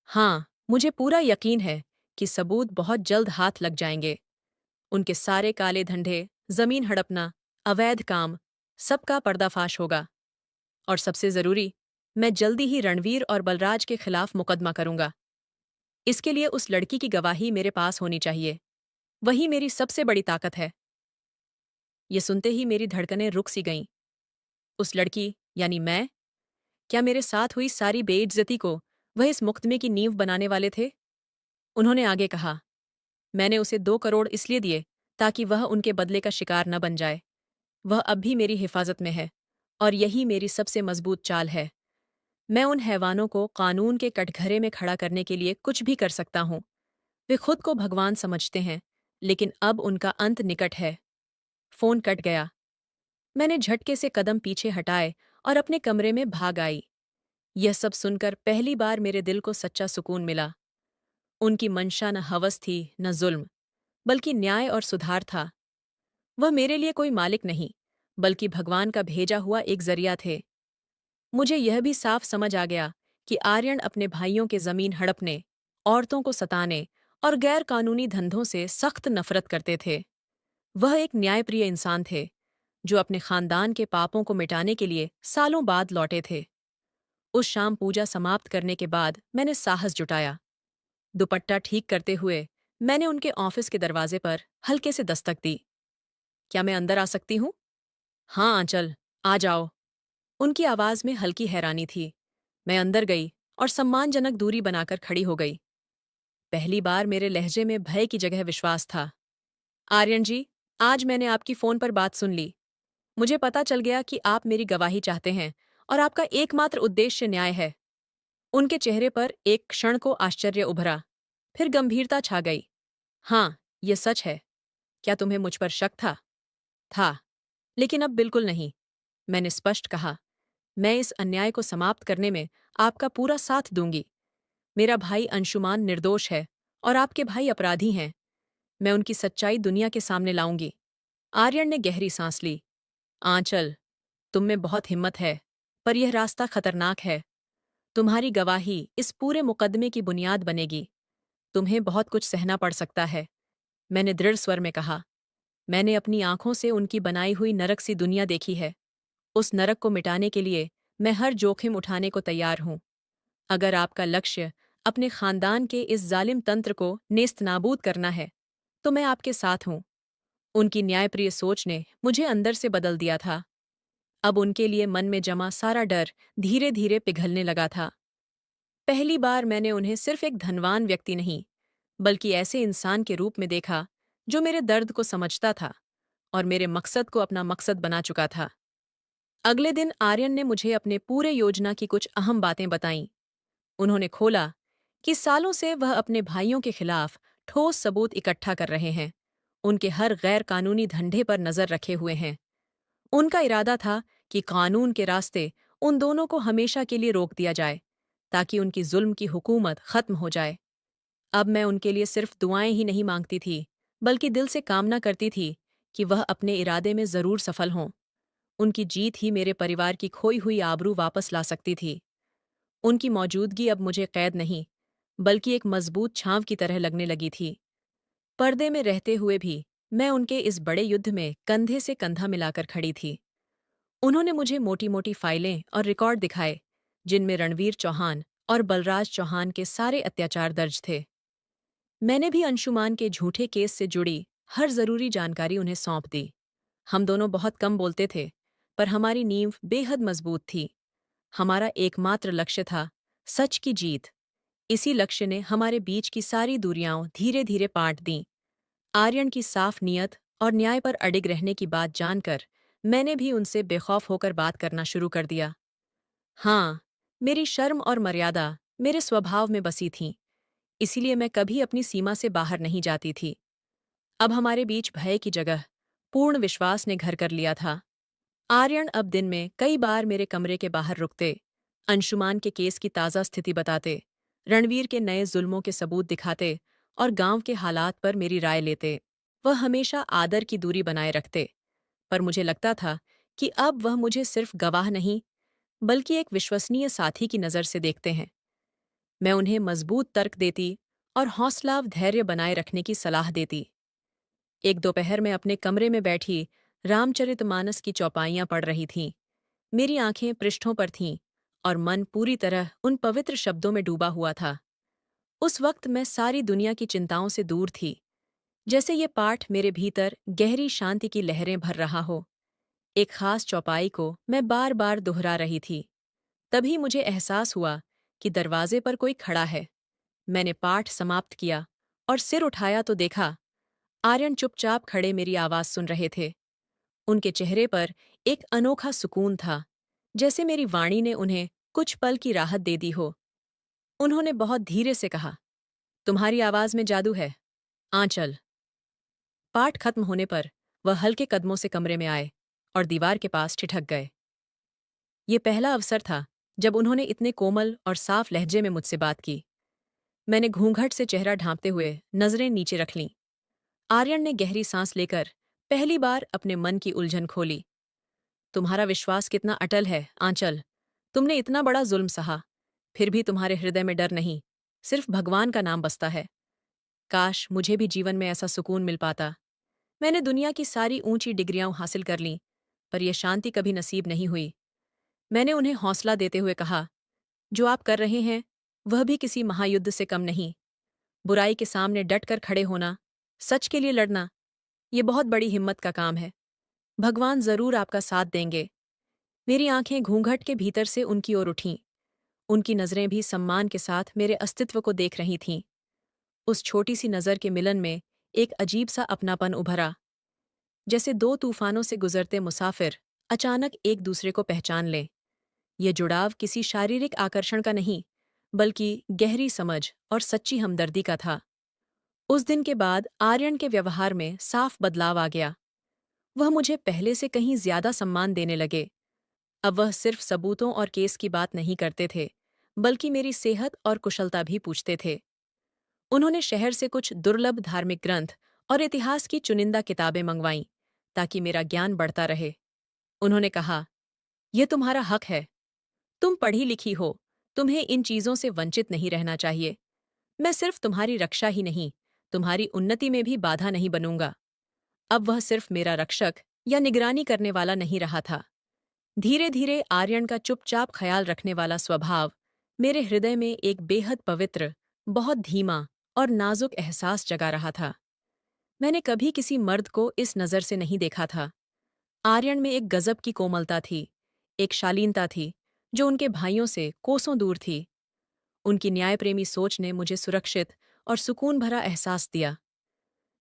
हाँ, मुझे पूरा यकीन है कि सबूत बहुत जल्द हाथ लग जाएंगे। उनके सारे काले धंधे, जमीन हड़पना, अवैध काम, सबका पर्दाफाश होगा। और सबसे जरूरी, मैं जल्दी ही रणवीर और बलराज के खिलाफ मुकदमा करूंगा। इसके लिए उस लड़की की गवाही मेरे पास होनी चाहिए। वही मेरी सबसे बड़ी ताकत है। ये सुनते ही मेरी धड़कनें रुक सी गईं। उस लड़की, यानी मैं, क्या मेरे साथ हुई सारी बेइज्जती को वह इस मुकदमे की नींव बनाने वाले थे? उन्होंने आगे कहा, मैंने उसे 2 करोड़ इसलिए दिए ताकि वह उनके बदले का शिकार न बन जाए। वह अब भी मेरी हिफाजत में है और यही मेरी सबसे मजबूत चाल है। मैं उन हैवानों को कानून के कटघरे में खड़ा करने के लिए कुछ भी कर सकता हूँ। वे खुद को भगवान समझते हैं, लेकिन अब उनका अंत निकट है। फोन कट गया। मैंने झटके से कदम पीछे हटाए और अपने कमरे में भाग आई। यह सब सुनकर पहली बार मेरे दिल को सच्चा सुकून मिला। उनकी मंशा न हवस थी न जुल्म, बल्कि न्याय और सुधार था। वह मेरे लिए कोई मालिक नहीं, बल्कि भगवान का भेजा हुआ एक जरिया थे। मुझे यह भी साफ समझ आ गया कि आर्यन अपने भाइयों के जमीन हड़पने, औरतों को सताने और गैर कानूनी धंधों से सख्त नफरत करते थे। वह एक न्यायप्रिय इंसान थे, जो अपने खानदान के पापों को मिटाने के लिए सालों बाद लौटे थे। उस शाम पूजा समाप्त करने के बाद मैंने साहस जुटाया। दुपट्टा ठीक करते हुए मैंने उनके ऑफिस के दरवाजे पर हल्के से दस्तक दी। क्या मैं अंदर आ सकती हूँ? हाँ आंचल, आ जाओ। उनकी आवाज में हल्की हैरानी थी। मैं अंदर गई और सम्मानजनक दूरी बनाकर खड़ी हो गई। पहली बार मेरे लहजे में भय की जगह विश्वास था। आर्यन जी, आज मैंने आपकी फोन पर बात सुन ली। मुझे पता चल गया कि आप मेरी गवाही चाहते हैं और आपका एकमात्र उद्देश्य न्याय है। उनके चेहरे पर एक क्षण को आश्चर्य उभरा, फिर गंभीरता छा गई। हाँ, ये सच है। क्या तुम्हें मुझ पर शक था? था, लेकिन अब बिल्कुल नहीं। मैंने स्पष्ट कहा, मैं इस अन्याय को समाप्त करने में आपका पूरा साथ दूंगी। मेरा भाई अंशुमान निर्दोष है और आपके भाई अपराधी हैं। मैं उनकी सच्चाई दुनिया के सामने लाऊंगी। आर्यन ने गहरी सांस ली। आंचल, तुम में बहुत हिम्मत है, पर यह रास्ता खतरनाक है। तुम्हारी गवाही इस पूरे मुकदमे की बुनियाद बनेगी। तुम्हें बहुत कुछ सहना पड़ सकता है। मैंने दृढ़ स्वर में कहा। मैंने अपनी आंखों से उनकी बनाई हुई नरक सी दुनिया देखी है। उस नरक को मिटाने के लिए मैं हर जोखिम उठाने को तैयार हूं। अगर आपका लक्ष्य अपने खानदान के इस जालिम तंत्र को नेस्तनाबूद करना है, तो मैं आपके साथ हूं। उनकी न्यायप्रिय सोच ने मुझे अंदर से बदल दिया था। अब उनके लिए मन में जमा सारा डर धीरे धीरे पिघलने लगा था। पहली बार मैंने उन्हें सिर्फ एक धनवान व्यक्ति नहीं, बल्कि ऐसे इंसान के रूप में देखा जो मेरे दर्द को समझता था और मेरे मकसद को अपना मकसद बना चुका था। अगले दिन आर्यन ने मुझे अपने पूरे योजना की कुछ अहम बातें बताईं। उन्होंने खोला कि सालों से वह अपने भाइयों के खिलाफ ठोस सबूत इकट्ठा कर रहे हैं, उनके हर गैर कानूनी धंधे पर नजर रखे हुए हैं। उनका इरादा था कि कानून के रास्ते उन दोनों को हमेशा के लिए रोक दिया जाए, ताकि उनकी जुल्म की हुकूमत खत्म हो जाए। अब मैं उनके लिए सिर्फ दुआएं ही नहीं मांगती थी, बल्कि दिल से कामना करती थी कि वह अपने इरादे में जरूर सफल हों। उनकी जीत ही मेरे परिवार की खोई हुई आबरू वापस ला सकती थी। उनकी मौजूदगी अब मुझे कैद नहीं, बल्कि एक मजबूत छांव की तरह लगने लगी थी। पर्दे में रहते हुए भी मैं उनके इस बड़े युद्ध में कंधे से कंधा मिलाकर खड़ी थी। उन्होंने मुझे मोटी-मोटी फाइलें और रिकॉर्ड दिखाए, जिनमें रणवीर चौहान और बलराज चौहान के सारे अत्याचार दर्ज थे। मैंने भी अंशुमान के झूठे केस से जुड़ी हर जरूरी जानकारी उन्हें सौंप दी। हम दोनों बहुत कम बोलते थे, पर हमारी नींव बेहद मजबूत थी। हमारा एकमात्र लक्ष्य था सच की जीत। इसी लक्ष्य ने हमारे बीच की सारी दूरियां धीरे धीरे पाट दीं। आर्यन की साफ नीयत और न्याय पर अडिग रहने की बात जानकर मैंने भी उनसे बेखौफ होकर बात करना शुरू कर दिया। हाँ, मेरी शर्म और मर्यादा मेरे स्वभाव में बसी थीं, इसीलिए मैं कभी अपनी सीमा से बाहर नहीं जाती थी। अब हमारे बीच भय की जगह पूर्ण विश्वास ने घर कर लिया था। आर्यन अब दिन में कई बार मेरे कमरे के बाहर रुकते, अंशुमान के केस की ताज़ा स्थिति बताते, रणवीर के नए जुल्मों के सबूत दिखाते और गांव के हालात पर मेरी राय लेते। वह हमेशा आदर की दूरी बनाए रखते, पर मुझे लगता था कि अब वह मुझे सिर्फ गवाह नहीं, बल्कि एक विश्वसनीय साथी की नज़र से देखते हैं। मैं उन्हें मजबूत तर्क देती और हौसला व धैर्य बनाए रखने की सलाह देती। एक दोपहर में अपने कमरे में बैठी रामचरितमानस की चौपाइयां पढ़ रही थीं। मेरी आंखें पृष्ठों पर थीं और मन पूरी तरह उन पवित्र शब्दों में डूबा हुआ था। उस वक्त मैं सारी दुनिया की चिंताओं से दूर थी, जैसे ये पाठ मेरे भीतर गहरी शांति की लहरें भर रहा हो। एक खास चौपाई को मैं बार बार दोहरा रही थी। तभी मुझे एहसास हुआ कि दरवाजे पर कोई खड़ा है। मैंने पाठ समाप्त किया और सिर उठाया तो देखा, आर्यन चुपचाप खड़े मेरी आवाज सुन रहे थे। उनके चेहरे पर एक अनोखा सुकून था, जैसे मेरी वाणी ने उन्हें कुछ पल की राहत दे दी हो। उन्होंने बहुत धीरे से कहा, तुम्हारी आवाज में जादू है, आंचल। पाठ खत्म होने पर वह हल्के कदमों से कमरे में आए और दीवार के पास ठिठक गए। ये पहला अवसर था जब उन्होंने इतने कोमल और साफ लहजे में मुझसे बात की। मैंने घूंघट से चेहरा ढांपते हुए नजरें नीचे रख लीं। आर्यन ने गहरी सांस लेकर पहली बार अपने मन की उलझन खोली। तुम्हारा विश्वास कितना अटल है, आंचल। तुमने इतना बड़ा जुल्म सहा, फिर भी तुम्हारे हृदय में डर नहीं, सिर्फ भगवान का नाम बसता है। काश मुझे भी जीवन में ऐसा सुकून मिल पाता। मैंने दुनिया की सारी ऊंची डिग्रियां हासिल कर लीं, पर यह शांति कभी नसीब नहीं हुई। मैंने उन्हें हौसला देते हुए कहा, जो आप कर रहे हैं, वह भी किसी महायुद्ध से कम नहीं। बुराई के सामने डटकर खड़े होना, सच के लिए लड़ना, ये बहुत बड़ी हिम्मत का काम है। भगवान जरूर आपका साथ देंगे। मेरी आंखें घूंघट के भीतर से उनकी ओर उठीं। उनकी नजरें भी सम्मान के साथ मेरे अस्तित्व को देख रही थीं। उस छोटी सी नजर के मिलन में एक अजीब सा अपनापन उभरा, जैसे दो तूफानों से गुजरते मुसाफिर अचानक एक दूसरे को पहचान लें। ये जुड़ाव किसी शारीरिक आकर्षण का नहीं, बल्कि गहरी समझ और सच्ची हमदर्दी का था। उस दिन के बाद आर्यन के व्यवहार में साफ बदलाव आ गया। वह मुझे पहले से कहीं ज्यादा सम्मान देने लगे। अब वह सिर्फ सबूतों और केस की बात नहीं करते थे, बल्कि मेरी सेहत और कुशलता भी पूछते थे। उन्होंने शहर से कुछ दुर्लभ धार्मिक ग्रंथ और इतिहास की चुनिंदा किताबें मंगवाईं, ताकि मेरा ज्ञान बढ़ता रहे। उन्होंने कहा, यह तुम्हारा हक है। तुम पढ़ी लिखी हो, तुम्हें इन चीजों से वंचित नहीं रहना चाहिए। मैं सिर्फ तुम्हारी रक्षा ही नहीं, तुम्हारी उन्नति में भी बाधा नहीं बनूंगा। अब वह सिर्फ मेरा रक्षक या निगरानी करने वाला नहीं रहा था। धीरे धीरे आर्यन का चुपचाप ख्याल रखने वाला स्वभाव मेरे हृदय में एक बेहद पवित्र, बहुत धीमा और नाजुक एहसास जगा रहा था। मैंने कभी किसी मर्द को इस नज़र से नहीं देखा था। आर्यन में एक गजब की कोमलता थी, एक शालीनता थी, जो उनके भाइयों से कोसों दूर थी। उनकी न्यायप्रेमी सोच ने मुझे सुरक्षित और सुकून भरा एहसास दिया।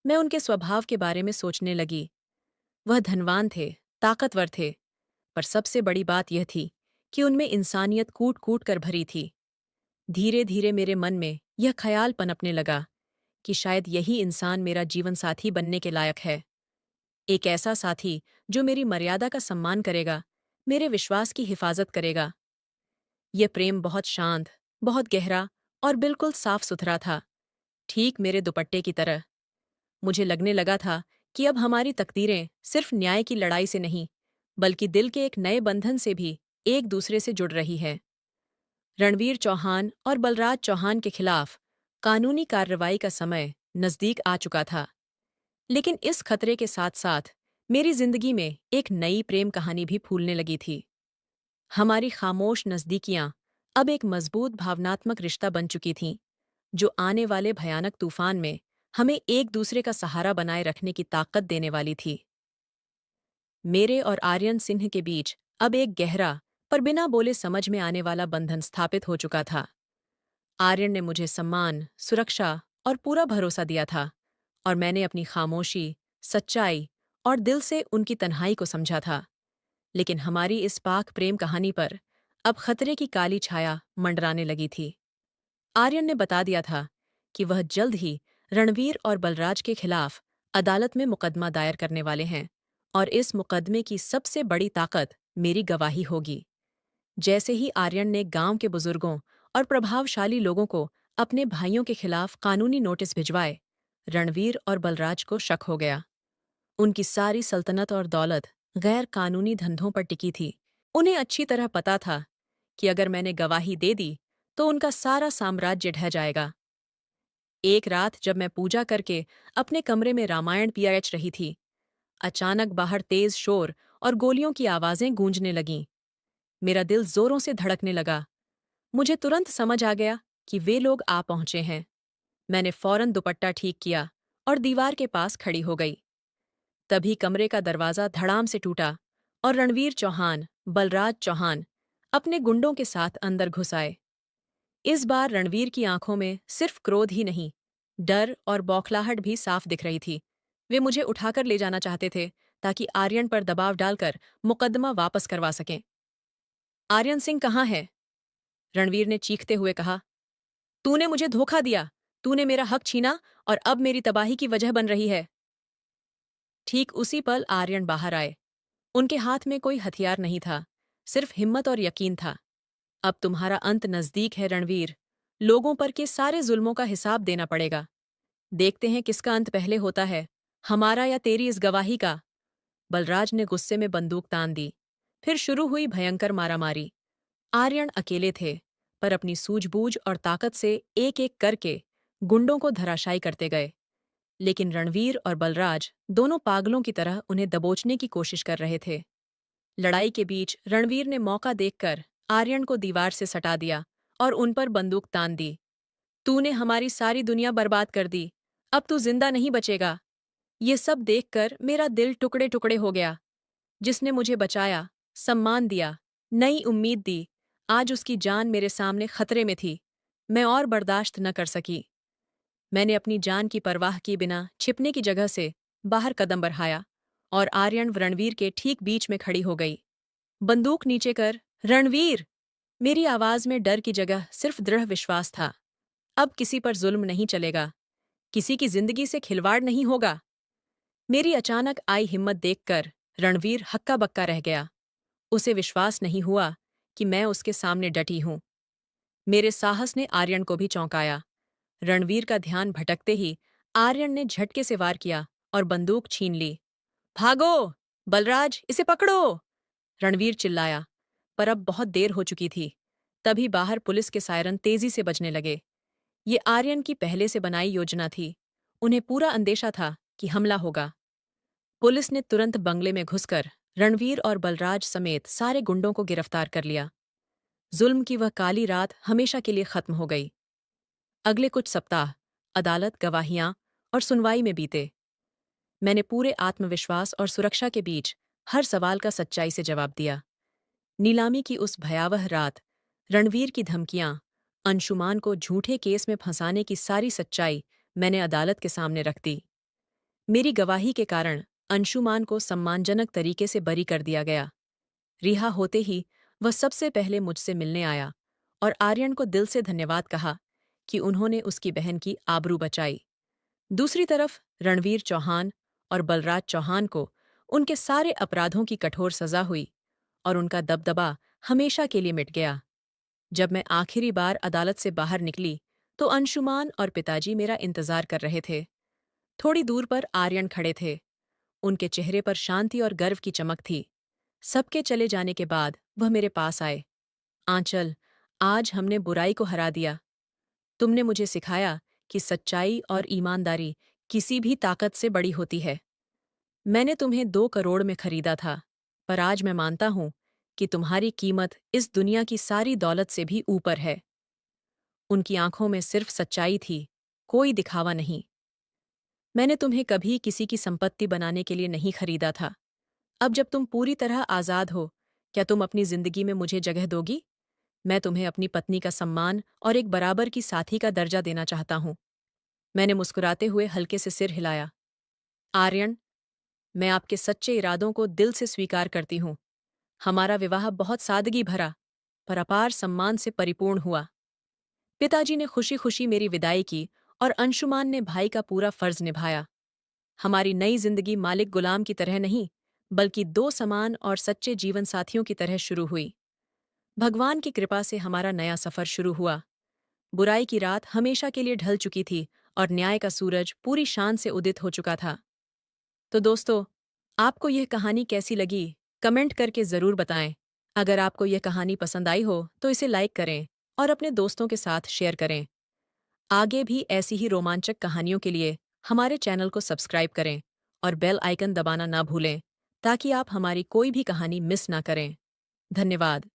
मैं उनके स्वभाव के बारे में सोचने लगी। वह धनवान थे, ताकतवर थे, पर सबसे बड़ी बात यह थी कि उनमें इंसानियत कूट कूट कर भरी थी। धीरे धीरे मेरे मन में यह ख्याल पनपने लगा कि शायद यही इंसान मेरा जीवन साथी बनने के लायक है। एक ऐसा साथी जो मेरी मर्यादा का सम्मान करेगा, मेरे विश्वास की हिफाजत करेगा। यह प्रेम बहुत शांत, बहुत गहरा और बिल्कुल साफ सुथरा था, ठीक मेरे दुपट्टे की तरह। मुझे लगने लगा था कि अब हमारी तकदीरें सिर्फ न्याय की लड़ाई से नहीं, बल्कि दिल के एक नए बंधन से भी एक दूसरे से जुड़ रही है। रणवीर चौहान और बलराज चौहान के खिलाफ कानूनी कार्रवाई का समय नजदीक आ चुका था, लेकिन इस खतरे के साथ साथ मेरी जिंदगी में एक नई प्रेम कहानी भी फूलने लगी थी। हमारी खामोश नजदीकियां अब एक मजबूत भावनात्मक रिश्ता बन चुकी थीं, जो आने वाले भयानक तूफान में हमें एक दूसरे का सहारा बनाए रखने की ताकत देने वाली थी। मेरे और आर्यन सिंह के बीच अब एक गहरा पर बिना बोले समझ में आने वाला बंधन स्थापित हो चुका था। आर्यन ने मुझे सम्मान, सुरक्षा और पूरा भरोसा दिया था, और मैंने अपनी खामोशी, सच्चाई और दिल से उनकी तन्हाई को समझा था। लेकिन हमारी इस पाक प्रेम कहानी पर अब खतरे की काली छाया मंडराने लगी थी। आर्यन ने बता दिया था कि वह जल्द ही रणवीर और बलराज के खिलाफ अदालत में मुकदमा दायर करने वाले हैं, और इस मुकदमे की सबसे बड़ी ताकत मेरी गवाही होगी। जैसे ही आर्यन ने गांव के बुजुर्गों और प्रभावशाली लोगों को अपने भाइयों के खिलाफ कानूनी नोटिस भिजवाए, रणवीर और बलराज को शक हो गया। उनकी सारी सल्तनत और दौलत गैर कानूनी धंधों पर टिकी थी। उन्हें अच्छी तरह पता था कि अगर मैंने गवाही दे दी तो उनका सारा साम्राज्य ढह जाएगा। एक रात जब मैं पूजा करके अपने कमरे में रामायण पीएच रही थी, अचानक बाहर तेज शोर और गोलियों की आवाजें गूंजने लगीं। मेरा दिल जोरों से धड़कने लगा। मुझे तुरंत समझ आ गया कि वे लोग आ पहुंचे हैं। मैंने फौरन दुपट्टा ठीक किया और दीवार के पास खड़ी हो गई। तभी कमरे का दरवाजा धड़ाम से टूटा और रणवीर चौहान, बलराज चौहान अपने गुंडों के साथ अंदर घुस आए। इस बार रणवीर की आंखों में सिर्फ क्रोध ही नहीं, डर और बौखलाहट भी साफ दिख रही थी। वे मुझे उठाकर ले जाना चाहते थे ताकि आर्यन पर दबाव डालकर मुकदमा वापस करवा सकें। आर्यन सिंह कहाँ है? रणवीर ने चीखते हुए कहा। तूने मुझे धोखा दिया, तूने मेरा हक छीना और अब मेरी तबाही की वजह बन रही है। ठीक उसी पल आर्यन बाहर आए। उनके हाथ में कोई हथियार नहीं था, सिर्फ हिम्मत और यकीन था। अब तुम्हारा अंत नजदीक है रणवीर। लोगों पर के सारे जुल्मों का हिसाब देना पड़ेगा। देखते हैं किसका अंत पहले होता है, हमारा या तेरी इस गवाही का। बलराज ने गुस्से में बंदूक तान दी। फिर शुरू हुई भयंकर मारामारी। आर्यन अकेले थे, पर अपनी सूझबूझ और ताकत से एक-एक करके गुंडों को धराशायी करते गए। लेकिन रणवीर और बलराज दोनों पागलों की तरह उन्हें दबोचने की कोशिश कर रहे थे। लड़ाई के बीच रणवीर ने मौका देखकर आर्यन को दीवार से सटा दिया और उन पर बंदूक तान दी। तूने हमारी सारी दुनिया बर्बाद कर दी, अब तू जिंदा नहीं बचेगा। ये सब देखकर मेरा दिल टुकड़े टुकड़े हो गया। जिसने मुझे बचाया, सम्मान दिया, नई उम्मीद दी, आज उसकी जान मेरे सामने खतरे में थी। मैं और बर्दाश्त न कर सकी। मैंने अपनी जान की परवाह किए बिना छिपने की जगह से बाहर कदम बढ़ाया और आर्यन रणवीर के ठीक बीच में खड़ी हो गई। बंदूक नीचे कर, रणवीर! मेरी आवाज में डर की जगह सिर्फ दृढ़ विश्वास था। अब किसी पर जुल्म नहीं चलेगा, किसी की जिंदगी से खिलवाड़ नहीं होगा। मेरी अचानक आई हिम्मत देखकर रणवीर हक्का बक्का रह गया। उसे विश्वास नहीं हुआ कि मैं उसके सामने डटी हूं। मेरे साहस ने आर्यन को भी चौंकाया। रणवीर का ध्यान भटकते ही आर्यन ने झटके से वार किया और बंदूक छीन ली। भागो! बलराज, इसे पकड़ो! रणवीर चिल्लाया, पर अब बहुत देर हो चुकी थी। तभी बाहर पुलिस के सायरन तेजी से बजने लगे। ये आर्यन की पहले से बनाई योजना थी। उन्हें पूरा अंदेशा था कि हमला होगा। पुलिस ने तुरंत बंगले में घुसकर रणवीर और बलराज समेत सारे गुंडों को गिरफ्तार कर लिया। जुल्म की वह काली रात हमेशा के लिए खत्म हो गई। अगले कुछ सप्ताह अदालत, गवाहियां और सुनवाई में बीते। मैंने पूरे आत्मविश्वास और सुरक्षा के बीच हर सवाल का सच्चाई से जवाब दिया। नीलामी की उस भयावह रात, रणवीर की धमकियां, अंशुमान को झूठे केस में फंसाने की सारी सच्चाई मैंने अदालत के सामने रख दी। मेरी गवाही के कारण अंशुमान को सम्मानजनक तरीके से बरी कर दिया गया। रिहा होते ही वह सबसे पहले मुझसे मिलने आया और आर्यन को दिल से धन्यवाद कहा कि उन्होंने उसकी बहन की आबरू बचाई। दूसरी तरफ रणवीर चौहान और बलराज चौहान को उनके सारे अपराधों की कठोर सजा हुई और उनका दबदबा हमेशा के लिए मिट गया। जब मैं आखिरी बार अदालत से बाहर निकली तो अंशुमान और पिताजी मेरा इंतजार कर रहे थे। थोड़ी दूर पर आर्यन खड़े थे। उनके चेहरे पर शांति और गर्व की चमक थी। सबके चले जाने के बाद वह मेरे पास आए। आंचल, आज हमने बुराई को हरा दिया। तुमने मुझे सिखाया कि सच्चाई और ईमानदारी किसी भी ताकत से बड़ी होती है। मैंने तुम्हें 2 करोड़ में खरीदा था, पर आज मैं मानता हूं कि तुम्हारी कीमत इस दुनिया की सारी दौलत से भी ऊपर है। उनकी आंखों में सिर्फ सच्चाई थी, कोई दिखावा नहीं। मैंने तुम्हें कभी किसी की संपत्ति बनाने के लिए नहीं खरीदा था। अब जब तुम पूरी तरह आजाद हो, क्या तुम अपनी जिंदगी में मुझे जगह दोगी? मैं तुम्हें अपनी पत्नी का सम्मान और एक बराबर की साथी का दर्जा देना चाहता हूं। मैंने मुस्कुराते हुए हल्के से सिर हिलाया। आर्यन, मैं आपके सच्चे इरादों को दिल से स्वीकार करती हूँ। हमारा विवाह बहुत सादगी भरा, पर अपार सम्मान से परिपूर्ण हुआ। पिताजी ने खुशी खुशी मेरी विदाई की और अंशुमान ने भाई का पूरा फर्ज निभाया। हमारी नई जिंदगी मालिक गुलाम की तरह नहीं, बल्कि 2 समान और सच्चे जीवन साथियों की तरह शुरू हुई। भगवान की कृपा से हमारा नया सफर शुरू हुआ। बुराई की रात हमेशा के लिए ढल चुकी थी और न्याय का सूरज पूरी शान से उदित हो चुका था। तो दोस्तों, आपको यह कहानी कैसी लगी? कमेंट करके ज़रूर बताएं। अगर आपको यह कहानी पसंद आई हो तो इसे लाइक करें और अपने दोस्तों के साथ शेयर करें। आगे भी ऐसी ही रोमांचक कहानियों के लिए हमारे चैनल को सब्सक्राइब करें और बेल आइकन दबाना ना भूलें, ताकि आप हमारी कोई भी कहानी मिस ना करें। धन्यवाद।